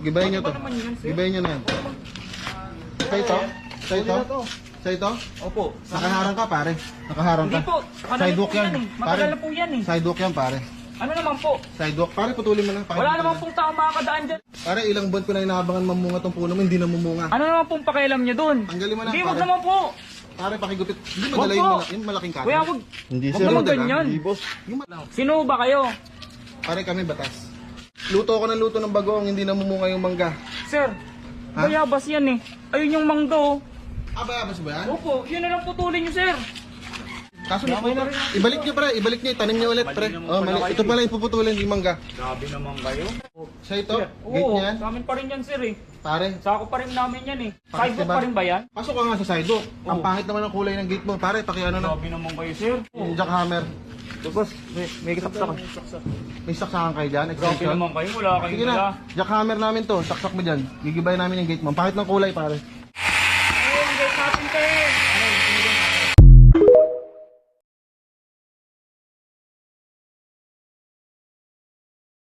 Gibayin nyo to. Ano ba naman yun, sir? Gibayin nyo na yan. Sa ito? Sa ito? Sa ito? Opo. Nakaharang ka, pare. Nakaharang ka. Hindi po. Sidewalk yan. Matagal na po yan eh. Sidewalk yan, pare. Ano naman po? Sidewalk. Pare, putulin mo na. Wala naman pong tao makakadaan dyan. Pare, ilang buwan ko na inaabangan mamunga tong puno mo, hindi na mumunga. Ano naman pong pakialam niyo dun? Tanggalin mo na, Hindi, pare. wag naman po. Pare, pakigupit. Hindi Wag madala po. yung malaking kanan. Kuya, wag. Hindi, Wag sir. naman Madala. ganyan. Hindi, boss. Yung Sino ba kayo? Pare, kami batas. Luto ako ng luto ng bagoong, hindi namumunga yung mangga. Sir, Ha? bayabas yan eh. Ayun yung mangga oh. Ah, bayabas ba yan? Opo, yun na lang putulin niyo, sir. Kaso ibalik niyo, pre. Ibalik niyo. Itanim niyo ulit, pre. Oh, mali. Ito pala yung puputulin yung mangga. Grabe naman kayo. Sa ito? Gate Oo, niyan? sa amin pa rin yan, sir eh. Pare, Sako pa rin namin yan eh. Bakit Sidewalk diba? pa rin ba yan? pasok ka nga sa sidewalk. Ang Oo. pangit naman ng kulay ng gate mo. Pare, pakiano na. Grabe naman kayo, sir. Yung jackhammer. Boss, may kisaksak. May saksakan kayo dyan. Grabe Extension. naman kayo, wala kayong Sige dala. na. Jackhammer namin to. Saksak mo dyan. Gigibay namin yung gate mo. Ang pangit ng kulay, pare. Ayun, guys natin kayo.